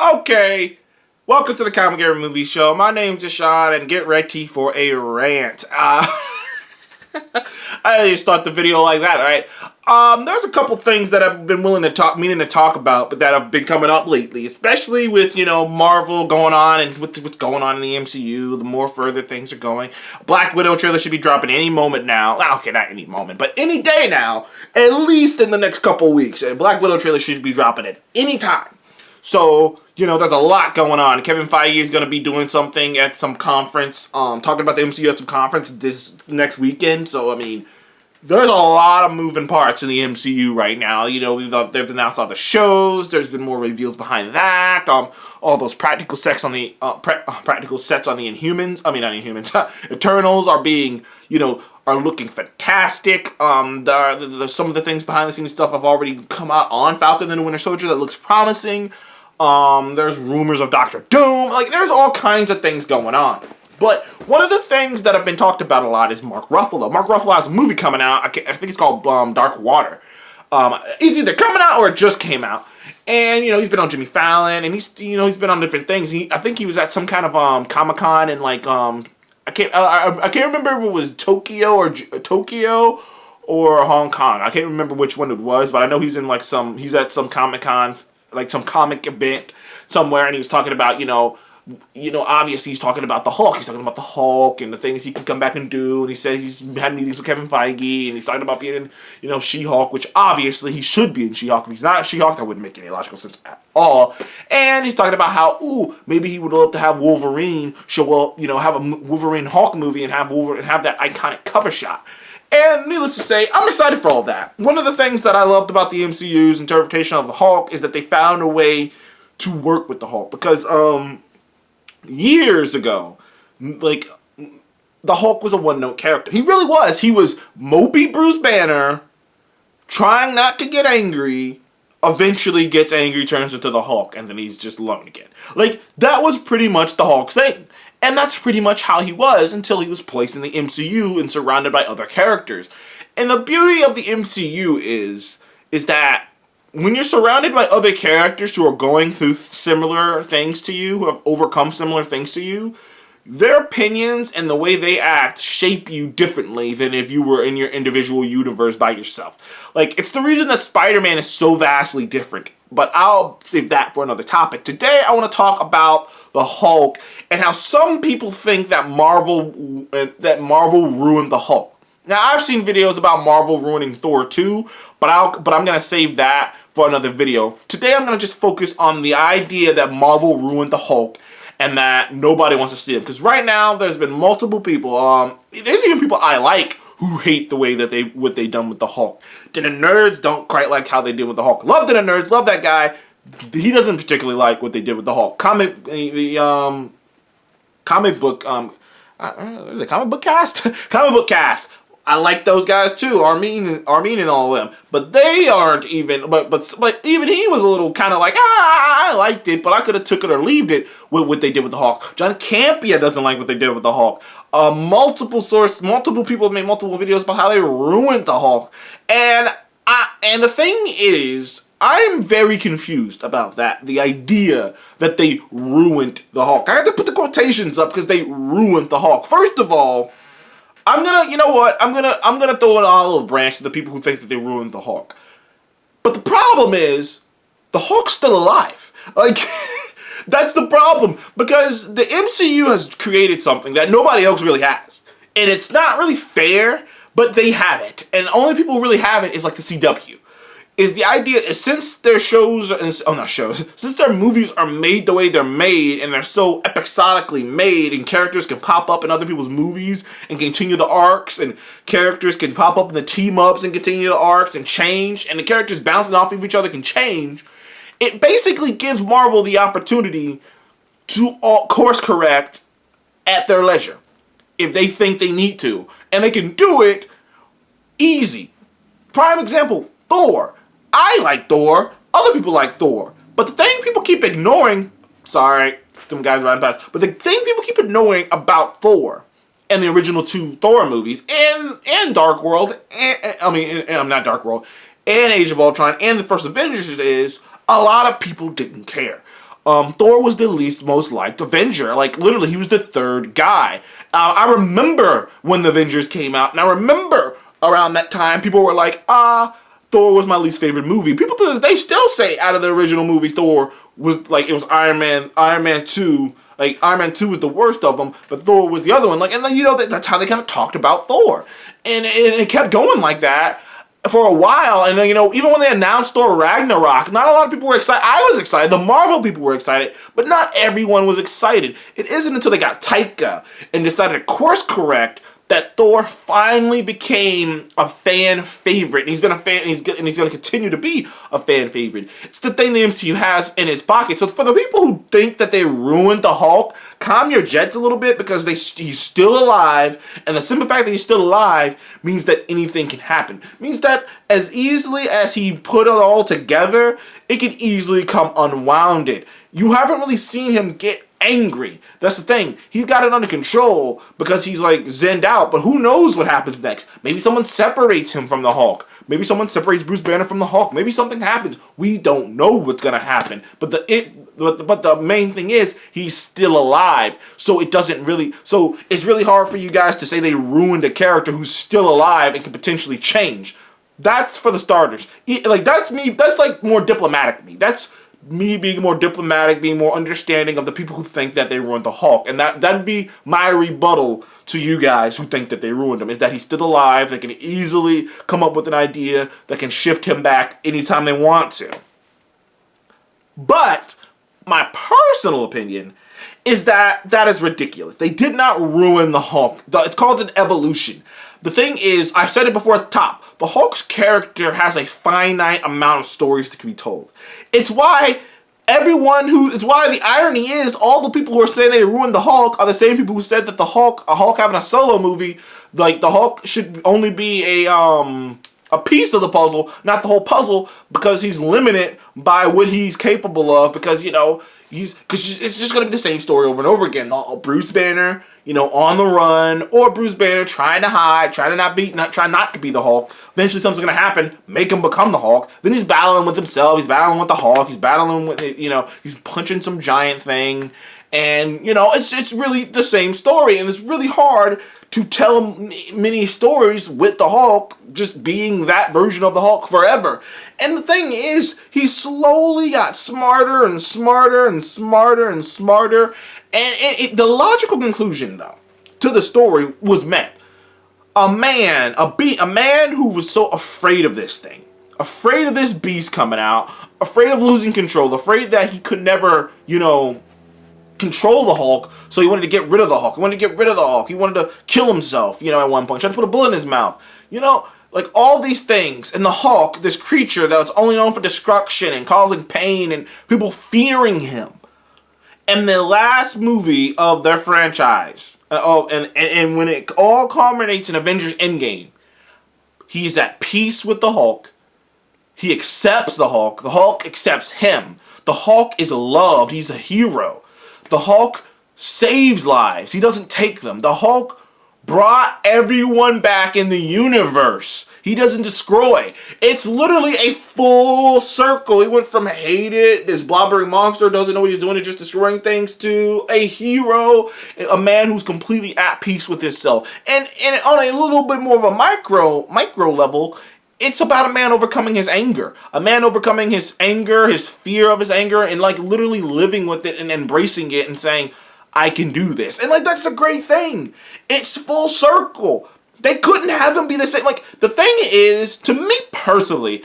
Okay, welcome to the Comic Era Movie Show. My name's Deshaun, and get ready for a rant. I just start the video like that, right? There's a couple things that I've been meaning to talk about, but that have been coming up lately, especially with, Marvel going on and with what's going on in the MCU, the more further things are going. Black Widow trailer should be dropping any moment now. Okay, not any moment, but any day now, at least in the next couple weeks. A Black Widow trailer should be dropping at any time. So, there's a lot going on. Kevin Feige is going to be doing something at some conference, talking about the MCU at some conference this next weekend. So, there's a lot of moving parts in the MCU right now. They've announced all the shows. There's been more reveals behind that. All those practical sets on the Inhumans. Not Inhumans. Eternals are being, are looking fantastic. Some of the things behind the scenes stuff have already come out on Falcon and the Winter Soldier that looks promising. There's rumors of Doctor Doom. There's all kinds of things going on. But one of the things that have been talked about a lot is Mark Ruffalo. Mark Ruffalo has a movie coming out. I think it's called Dark Water. It's either coming out or it just came out. And, he's been on Jimmy Fallon, and he's been on different things. I think he was at some kind of Comic-Con in I can't remember if it was Tokyo or Hong Kong. I can't remember which one it was, but I know he's at some Comic-Con, some comic event somewhere, and he was talking about, obviously he's talking about the Hulk. He's talking about the Hulk and the things he can come back and do. And he said he's had meetings with Kevin Feige, and he's talking about being in, She-Hulk, which obviously he should be in She-Hulk. If he's not She-Hulk, that wouldn't make any logical sense at all. And he's talking about how, maybe he would love to have Wolverine show up, have a Wolverine Hulk movie and have that iconic cover shot. And needless to say, I'm excited for all that. One of the things that I loved about the MCU's interpretation of the Hulk is that they found a way to work with the Hulk. Because, years ago, the Hulk was a one-note character. He really was. He was mopey Bruce Banner, trying not to get angry, eventually gets angry, turns into the Hulk, and then he's just alone again. That was pretty much the Hulk's thing. And that's pretty much how he was until he was placed in the MCU and surrounded by other characters. And the beauty of the MCU is that when you're surrounded by other characters who are going through similar things to you, who have overcome similar things to you, their opinions and the way they act shape you differently than if you were in your individual universe by yourself. It's the reason that Spider-Man is so vastly different. But I'll save that for another topic. Today, I want to talk about the Hulk and how some people think that Marvel ruined the Hulk. Now, I've seen videos about Marvel ruining Thor 2, but I'm going to save that for another video. Today, I'm going to just focus on the idea that Marvel ruined the Hulk and that nobody wants to see him. Because right now, there's been multiple people, there's even people I like who hate the way that what they done with the Hulk. The nerds don't quite like how they did with the Hulk. Love the nerds, love that guy. He doesn't particularly like what they did with the Hulk. Comic book cast? Comic book cast. I like those guys too, Armin and all of them. But they aren't even, but even he was a little kind of like, I liked it, but I could have took it or leaved it with what they did with the Hulk. John Campea doesn't like what they did with the Hulk. Multiple people have made multiple videos about how they ruined the Hulk. And the thing is, I'm very confused about that. The idea that they ruined the Hulk. I had to put the quotations up because they ruined the Hulk. First of all, I'm gonna throw an olive branch to the people who think that they ruined the Hulk. But the problem is, the Hulk's still alive. That's the problem. Because the MCU has created something that nobody else really has. And it's not really fair, but they have it. And the only people who really have it is the CW. Is the idea, since their since their movies are made the way they're made, and they're so episodically made, and characters can pop up in other people's movies and continue the arcs, and characters can pop up in the team-ups and continue the arcs and change, and the characters bouncing off of each other can change, it basically gives Marvel the opportunity to course correct at their leisure, if they think they need to. And they can do it easy. Prime example, Thor. I like Thor. Other people like Thor. But the thing people keep ignoring... Sorry, some guys riding past. But the thing people keep ignoring about Thor and the original two Thor movies and Dark World... not Dark World. And Age of Ultron and the first Avengers is a lot of people didn't care. Thor was the least most liked Avenger. Like, literally, he was the third guy. I remember when the Avengers came out, and I remember around that time, people were like, Thor was my least favorite movie. People to this day still say out of the original movie, Thor was, like, it was Iron Man 2. Like, Iron Man 2 was the worst of them, but Thor was the other one. Like, and then, you know, that's how they kind of talked about Thor. And it kept going like that for a while. And then, you know, even when they announced Thor Ragnarok, not a lot of people were excited. I was excited. The Marvel people were excited, but not everyone was excited. It isn't until they got Taika and decided to course correct that Thor finally became a fan favorite. And he's been a fan, and he's going to continue to be a fan favorite. It's the thing the MCU has in its pocket. So for the people who think that they ruined the Hulk, calm your jets a little bit, because he's still alive, and the simple fact that he's still alive means that anything can happen. It means that as easily as he put it all together, it can easily come unwounded. You haven't really seen him get angry. That's the thing. He's got it under control because he's like zenned out, but who knows what happens next? Maybe someone separates him from the Hulk. Maybe someone separates Bruce Banner from the Hulk. Maybe something happens. We don't know what's gonna happen. But the main thing is he's still alive. So it's really hard for you guys to say they ruined a character who's still alive and can potentially change. That's for the starters. Like, that's me. That's like more diplomatic me. That's me being more diplomatic, being more understanding of the people who think that they ruined the Hulk. And that'd be my rebuttal to you guys who think that they ruined him, is that he's still alive. They can easily come up with an idea that can shift him back anytime they want to. But my personal opinion is that is ridiculous. They did not ruin the Hulk. It's called an evolution. The thing is, I said it before at the top, the Hulk's character has a finite amount of stories that can be told. It's why the irony is, all the people who are saying they ruined the Hulk are the same people who said that a Hulk having a solo movie, like the Hulk should only be a piece of the puzzle, not the whole puzzle, because he's limited by what he's capable of, because, you know, because it's just going to be the same story over and over again. Bruce Banner, you know, on the run, or Bruce Banner trying to hide, try not to be the Hulk. Eventually something's going to happen, make him become the Hulk. Then he's battling with himself, he's battling with the Hulk, he's battling with, you know, he's punching some giant thing. And, you know, it's really the same story, and it's really hard to tell many stories with the Hulk just being that version of the Hulk forever. And the thing is, he slowly got smarter and smarter and smarter and smarter. And the logical conclusion, though, to the story was met. A man who was so afraid of this thing, afraid of this beast coming out, afraid of losing control, afraid that he could never, you know, control the Hulk, so he wanted to get rid of the Hulk. He wanted to get rid of the Hulk. He wanted to kill himself, you know, at one point. Tried to put a bullet in his mouth. You know, like all these things. And the Hulk, this creature that's only known for destruction and causing pain and people fearing him. And the last movie of their franchise, and when it all culminates in Avengers Endgame, he's at peace with the Hulk. He accepts the Hulk. The Hulk accepts him. The Hulk is loved. He's a hero. The Hulk saves lives. He doesn't take them. The Hulk brought everyone back in the universe. He doesn't destroy. It's literally a full circle. He went from hated, this blobbering monster doesn't know what he's doing, to just destroying things, to a hero, a man who's completely at peace with himself. And on a little bit more of a micro level, it's about a man overcoming his anger. A man overcoming his anger, his fear of his anger, and like literally living with it and embracing it and saying, I can do this. And like, that's a great thing. It's full circle. They couldn't have him be the same. Like, the thing is, to me personally,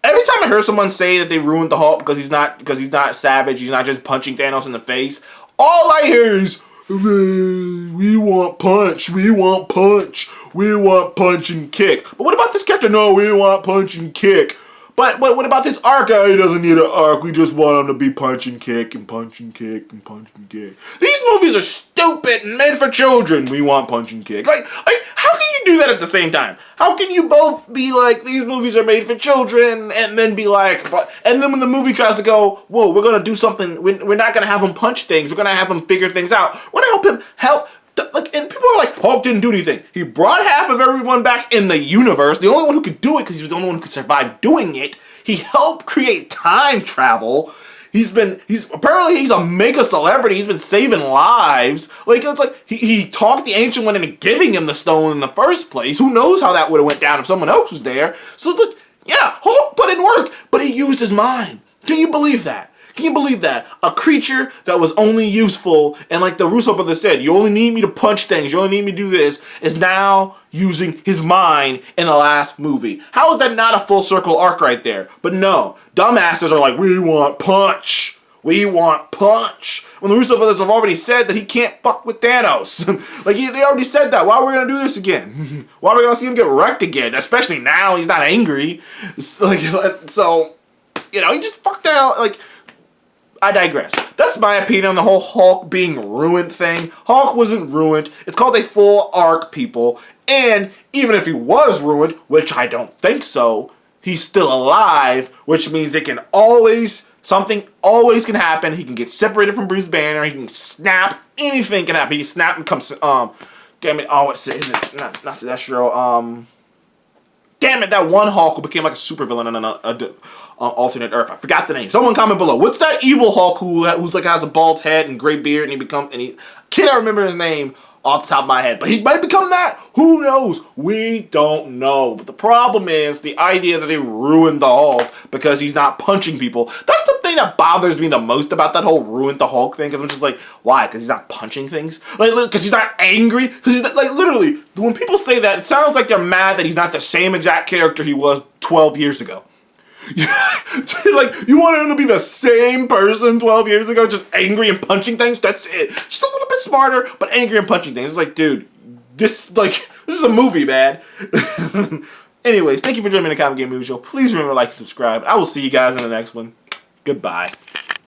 every time I hear someone say that they ruined the Hulk because he's not savage, he's not just punching Thanos in the face, all I hear is, we want punch, we want punch, we want punch and kick. But what about this character? No, we want punch and kick. But what about this arc? Oh, he doesn't need an arc. We just want him to be punch and kick and punch and kick and punch and kick. These movies are stupid and made for children. We want punch and kick. Like, how can you do that at the same time? How can you both be like, these movies are made for children, and then be like, and then when the movie tries to go, whoa, we're going to do something, we're not going to have him punch things. We're going to have him figure things out. We're going to help him. Like, and people are like, Hulk didn't do anything. He brought half of everyone back in the universe. The only one who could do it, because he was the only one who could survive doing it. He helped create time travel. He's apparently he's a mega celebrity. He's been saving lives. Like, it's like he talked the Ancient One into giving him the stone in the first place. Who knows how that would have went down if someone else was there? So it's like, yeah, Hulk put in work, but he used his mind. Can you believe that? Can you believe that? A creature that was only useful, and like the Russo brothers said, you only need me to punch things, you only need me to do this, is now using his mind in the last movie. How is that not a full circle arc right there? But no, dumbasses are like, we want punch. We want punch. When the Russo brothers have already said that he can't fuck with Thanos. Like, they already said that. Why are we going to do this again? Why are we going to see him get wrecked again? Especially now, he's not angry. So, you know, he just fucked out, like... I digress. That's my opinion on the whole Hulk being ruined thing. Hulk wasn't ruined. It's called a full arc, people. And even if he was ruined, which I don't think so, he's still alive, which means something always can happen. He can get separated from Bruce Banner. He can snap. Anything can happen. He can snap and come, damn it. Oh, is it? Not Sinestro. Damn it, that one Hulk who became like a supervillain on an alternate Earth. I forgot the name. Someone comment below. What's that evil Hulk who's like has a bald head and gray beard can't remember his name off the top of my head, but he might become that. Who knows? We don't know. But the problem is the idea that they ruined the Hulk because he's not punching people. That's the thing that bothers me the most about that whole ruined the Hulk thing. Because I'm just like, why? Because he's not punching things? Like, because he's not angry? Because he's not, like, literally, when people say that, it sounds like they're mad that he's not the same exact character he was 12 years ago. Like, you want him to be the same person 12 years ago, just angry and punching things? That's it. Just a little bit smarter, but angry and punching things. It's like, dude, this is a movie, man. Anyways, thank you for joining me in the Comic Game Movie Show. Please remember to like and subscribe. I will see you guys in the next one. Goodbye.